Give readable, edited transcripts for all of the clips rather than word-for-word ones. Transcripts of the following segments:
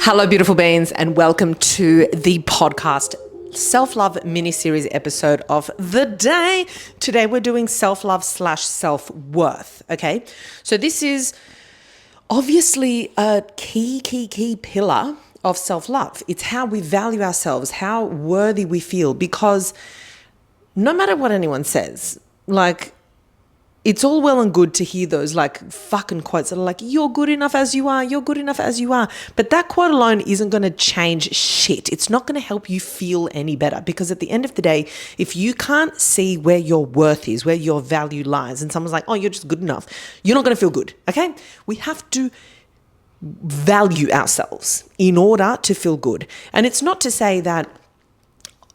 Hello, beautiful beings, and welcome to the podcast self-love mini-series episode of the day. Today we're doing self-love / self-worth. Okay, so this is obviously a key pillar of self-love. It's how we value ourselves, how worthy we feel, because no matter what anyone says, like, it's all well and good to hear those like fucking quotes that are like, you're good enough as you are, you're good enough as you are. But that quote alone isn't going to change shit. It's not going to help you feel any better, because at the end of the day, if you can't see where your worth is, where your value lies, and someone's like, oh, you're just good enough, you're not going to feel good, okay? We have to value ourselves in order to feel good. And it's not to say that,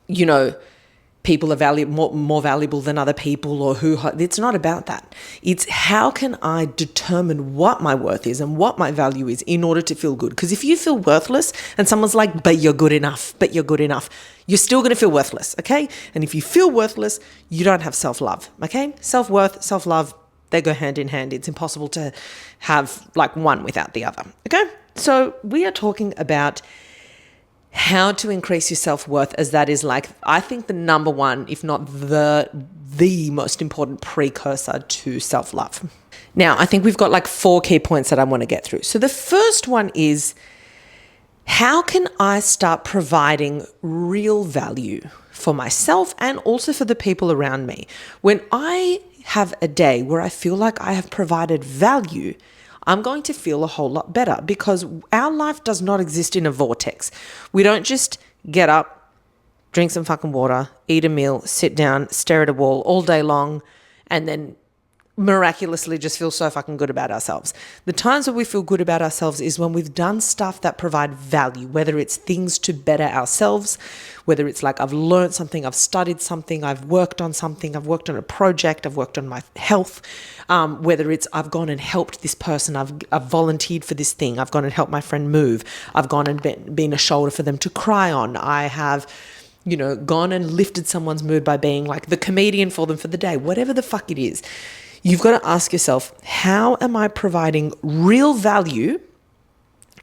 you know, people are more valuable than other people, or it's not about that. It's how can I determine what my worth is and what my value is in order to feel good. Because if you feel worthless and someone's like, but you're good enough, you're still going to feel worthless, okay? And if you feel worthless, you don't have self-love, okay? Self-worth, self-love, they go hand in hand. It's impossible to have like one without the other, okay? So we are talking about how to increase your self-worth, as that is like, I think, the number one, if not the most important precursor to self-love. Now, I think we've got like 4 key points that I want to get through. So the first one is, how can I start providing real value for myself and also for the people around me? When I have a day where I feel like I have provided value, I'm going to feel a whole lot better, because our life does not exist in a vortex. We don't just get up, drink some fucking water, eat a meal, sit down, stare at a wall all day long, and then miraculously just feel so fucking good about ourselves. The times that we feel good about ourselves is when we've done stuff that provide value, whether it's things to better ourselves, whether it's like I've learned something, I've studied something, I've worked on something, I've worked on a project, I've worked on my health, whether it's I've gone and helped this person, I've volunteered for this thing, I've gone and helped my friend move, I've gone and been a shoulder for them to cry on, I have, you know, gone and lifted someone's mood by being like the comedian for them for the day, whatever the fuck it is. You've got to ask yourself, how am I providing real value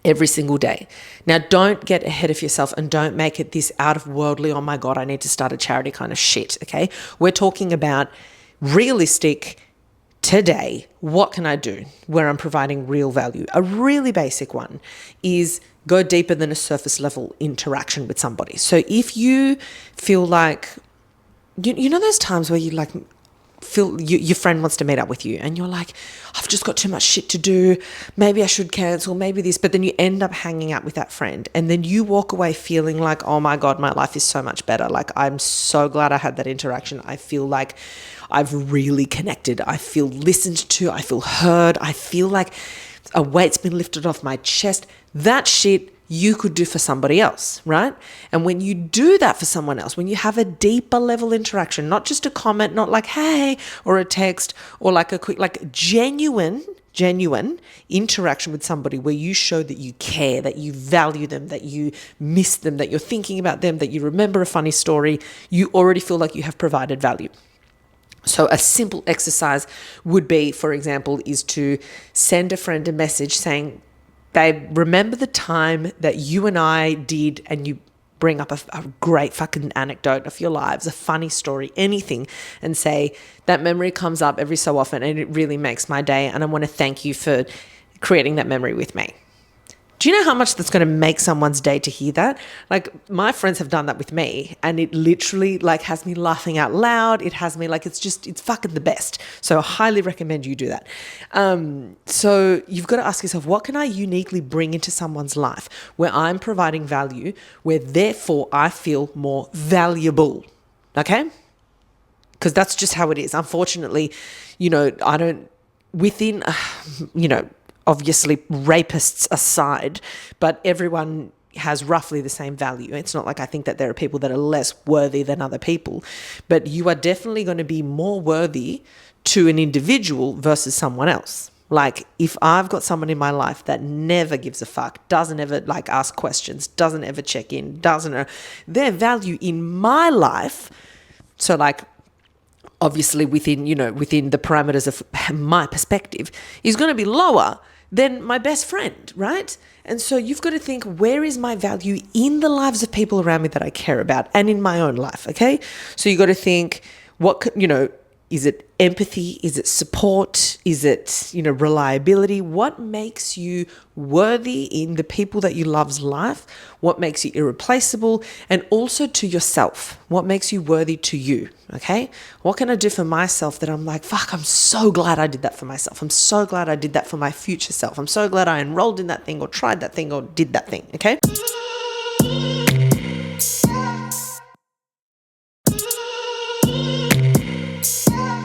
every single day? Now, don't get ahead of yourself and don't make it this out of worldly, oh my God, I need to start a charity kind of shit, okay? We're talking about realistic, today, what can I do where I'm providing real value? A really basic one is go deeper than a surface level interaction with somebody. So if you feel like, you know those times where you like, feel your friend wants to meet up with you and you're like, I've just got too much shit to do, maybe I should cancel, maybe this, but then you end up hanging out with that friend and then you walk away feeling like, oh my God, my life is so much better. Like, I'm so glad I had that interaction. I feel like I've really connected. I feel listened to. I feel heard. I feel like a weight's been lifted off my chest. That shit you could do for somebody else, right? And when you do that for someone else, when you have a deeper level interaction, not just a comment, not like, hey, or a text, or like a quick, like genuine interaction with somebody where you show that you care, that you value them, that you miss them, that you're thinking about them, that you remember a funny story, you already feel like you have provided value. So a simple exercise would be, for example, is to send a friend a message saying, babe, remember the time that you and I did, and you bring up a great fucking anecdote of your lives, a funny story, anything, and say, that memory comes up every so often and it really makes my day, and I want to thank you for creating that memory with me. Do you know how much that's going to make someone's day to hear that? Like, my friends have done that with me, and it literally like has me laughing out loud. It has me like, it's fucking the best. So I highly recommend you do that. So you've got to ask yourself, what can I uniquely bring into someone's life where I'm providing value, where therefore I feel more valuable? Okay? Because that's just how it is. Unfortunately, you know, obviously rapists aside, but everyone has roughly the same value. It's not like I think that there are people that are less worthy than other people, but you are definitely going to be more worthy to an individual versus someone else. Like, if I've got someone in my life that never gives a fuck, doesn't ever like ask questions, doesn't ever check in, their value in my life, so like obviously within the parameters of my perspective, is going to be lower than my best friend, right? And so you've got to think, where is my value in the lives of people around me that I care about and in my own life, okay? So you got to think, is it empathy? Is it support? Is it, reliability? What makes you worthy in the people that you love's life? What makes you irreplaceable? And also to yourself, what makes you worthy to you, okay? What can I do for myself that I'm like, fuck, I'm so glad I did that for myself. I'm so glad I did that for my future self. I'm so glad I enrolled in that thing or tried that thing or did that thing, okay?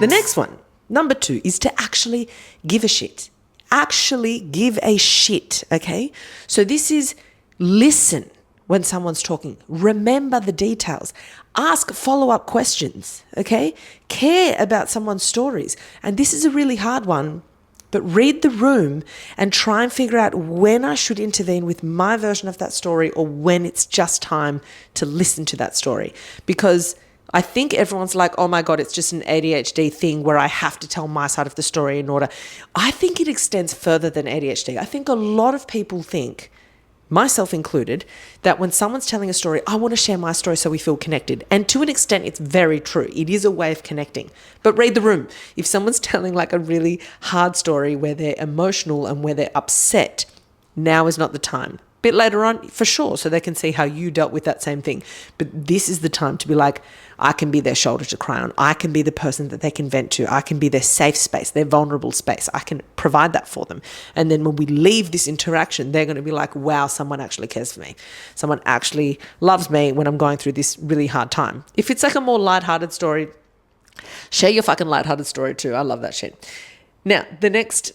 The next one, number 2, is to actually give a shit. Actually give a shit, okay? So this is listen when someone's talking. Remember the details. Ask follow-up questions, okay? Care about someone's stories. And this is a really hard one, but read the room and try and figure out when I should intervene with my version of that story or when it's just time to listen to that story. Because I think everyone's like, oh my God, it's just an ADHD thing where I have to tell my side of the story in order. I think it extends further than ADHD. I think a lot of people think, myself included, that when someone's telling a story, I want to share my story so we feel connected. And to an extent, it's very true. It is a way of connecting. But read the room. If someone's telling like a really hard story where they're emotional and where they're upset, now is not the time. Bit later on, for sure, so they can see how you dealt with that same thing. But this is the time to be like, I can be their shoulder to cry on. I can be the person that they can vent to. I can be their safe space, their vulnerable space. I can provide that for them. And then when we leave this interaction, they're going to be like, wow, someone actually cares for me. Someone actually loves me when I'm going through this really hard time. If it's like a more lighthearted story, share your fucking lighthearted story too. I love that shit. Now, the next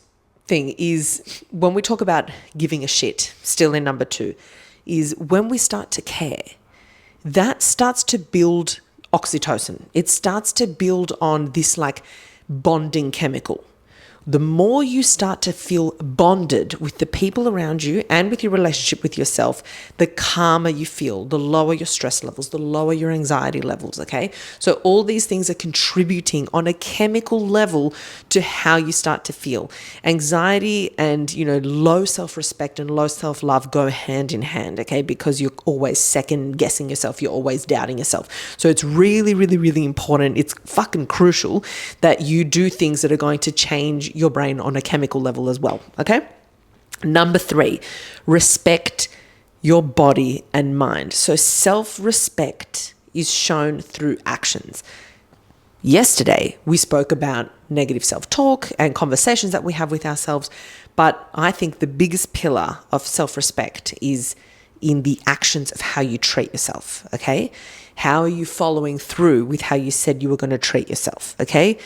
thing is when we talk about giving a shit, still in number 2, is when we start to care, that starts to build oxytocin. It starts to build on this like bonding chemical. The more you start to feel bonded with the people around you and with your relationship with yourself, the calmer you feel, the lower your stress levels, the lower your anxiety levels, okay? So all these things are contributing on a chemical level to how you start to feel. Anxiety and, low self-respect and low self-love go hand in hand, okay? Because you're always second guessing yourself. You're always doubting yourself. So it's really, really, really important. It's fucking crucial that you do things that are going to change your brain on a chemical level as well, okay? Number 3, respect your body and mind. So self-respect is shown through actions. Yesterday, we spoke about negative self-talk and conversations that we have with ourselves, but I think the biggest pillar of self-respect is in the actions of how you treat yourself, okay? How are you following through with how you said you were going to treat yourself, okay?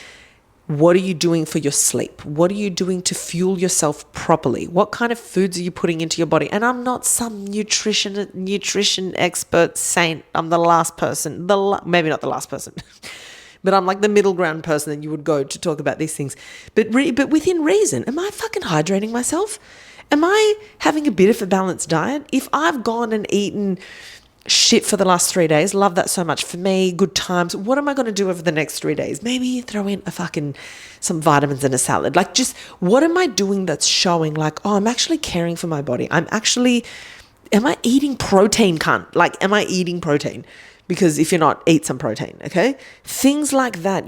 What are you doing for your sleep? What are you doing to fuel yourself properly? What kind of foods are you putting into your body? And I'm not some nutrition expert saint. I'm the last person, maybe not the last person, but I'm like the middle ground person that you would go to talk about these things. But within reason, am I fucking hydrating myself? Am I having a bit of a balanced diet? If I've gone and eaten shit for the last 3 days, love that so much, for me, good times, what am I going to do over the next 3 days? Maybe throw in some vitamins and a salad. Like, just what am I doing that's showing like, oh, I'm actually caring for my body. am I eating protein, cunt? Like, am I eating protein? Because if you're not, eat some protein, okay? Things like that.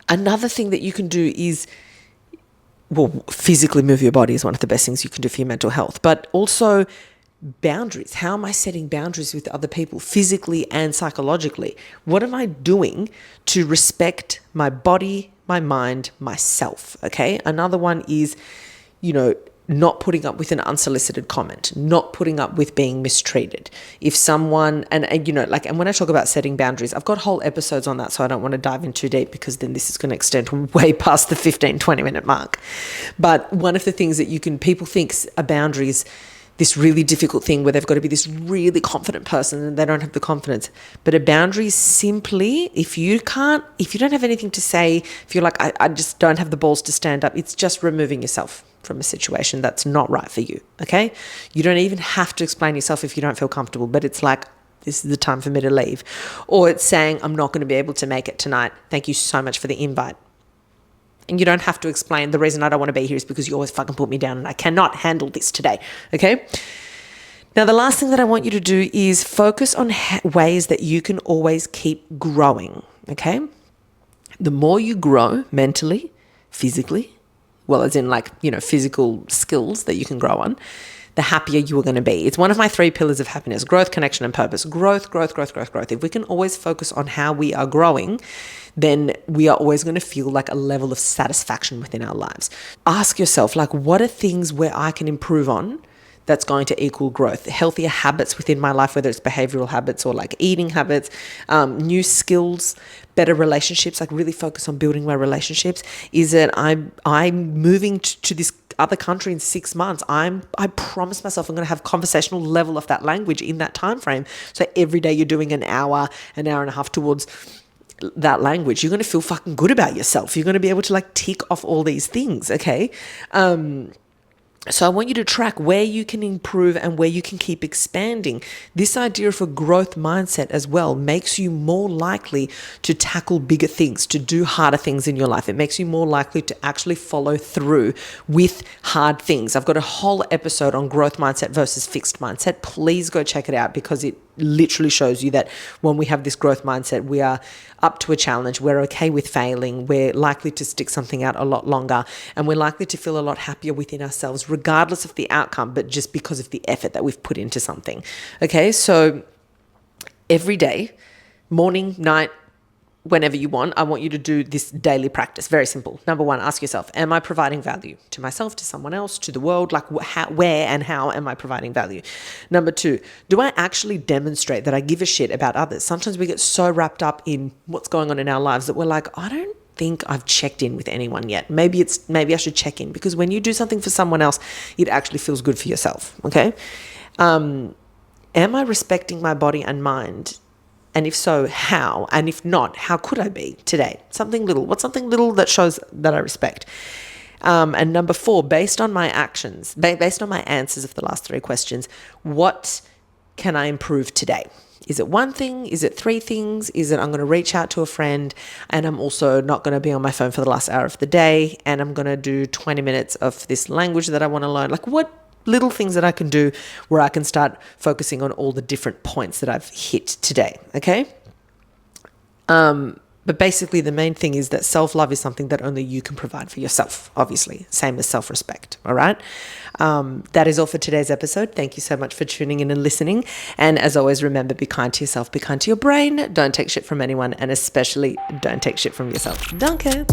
Another thing that you can do is, physically move your body is one of the best things you can do for your mental health, but also boundaries. How am I setting boundaries with other people physically and psychologically? What am I doing to respect my body, my mind, myself? Okay. Another one is, not putting up with an unsolicited comment, not putting up with being mistreated. If someone, and when I talk about setting boundaries, I've got whole episodes on that, so I don't want to dive in too deep because then this is going to extend way past the 15-20 minute mark. But one of the things that people think a boundary is this really difficult thing where they've got to be this really confident person and they don't have the confidence. But a boundary is simply, if you don't have anything to say, if you're like, I just don't have the balls to stand up, it's just removing yourself from a situation that's not right for you, okay? You don't even have to explain yourself if you don't feel comfortable, but it's like, this is the time for me to leave. Or it's saying, I'm not going to be able to make it tonight. Thank you so much for the invite. And you don't have to explain, the reason I don't want to be here is because you always fucking put me down and I cannot handle this today. Okay? Now, the last thing that I want you to do is focus on ways that you can always keep growing. Okay? The more you grow mentally, physically, well, as in like, physical skills that you can grow on, the happier you are going to be. It's one of my 3 pillars of happiness: growth, connection, and purpose. Growth, growth, growth, growth, growth. If we can always focus on how we are growing, then we are always going to feel like a level of satisfaction within our lives. Ask yourself, like, what are things where I can improve on that's going to equal growth? Healthier habits within my life, whether it's behavioral habits or like eating habits, new skills, better relationships, like really focus on building my relationships. Is it I'm moving to this other country in 6 months. I promise myself I'm going to have conversational level of that language in that time frame. So every day you're doing an hour and a half towards that language, you're going to feel fucking good about yourself. You're going to be able to like tick off all these things. Okay. So I want you to track where you can improve and where you can keep expanding. This idea of a growth mindset as well makes you more likely to tackle bigger things, to do harder things in your life. It makes you more likely to actually follow through with hard things. I've got a whole episode on growth mindset versus fixed mindset. Please go check it out, because it literally shows you that when we have this growth mindset, we are up to a challenge. We're okay with failing. We're likely to stick something out a lot longer, and we're likely to feel a lot happier within ourselves, regardless of the outcome, but just because of the effort that we've put into something. Okay, so every day, morning, night, whenever you want, I want you to do this daily practice. Very simple. Number 1, ask yourself, am I providing value to myself, to someone else, to the world? Like where and how am I providing value? Number 2, do I actually demonstrate that I give a shit about others? Sometimes we get so wrapped up in what's going on in our lives that we're like, I don't think I've checked in with anyone yet. Maybe I should check in, because when you do something for someone else, it actually feels good for yourself. Okay. Am I respecting my body and mind? And if so, how? And if not, how could I be today? Something little. What's something little that shows that I respect? And number 4, based on my actions, based on my answers of the last 3 questions, what can I improve today? Is it 1 thing? Is it 3 things? Is it I'm going to reach out to a friend, and I'm also not going to be on my phone for the last hour of the day, and I'm going to do 20 minutes of this language that I want to learn? Like, what little things that I can do where I can start focusing on all the different points that I've hit today. Okay. But basically the main thing is that self-love is something that only you can provide for yourself, obviously, same as self-respect. All right. That is all for today's episode. Thank you so much for tuning in and listening. And as always, remember, be kind to yourself, be kind to your brain. Don't take shit from anyone, and especially don't take shit from yourself. Danke.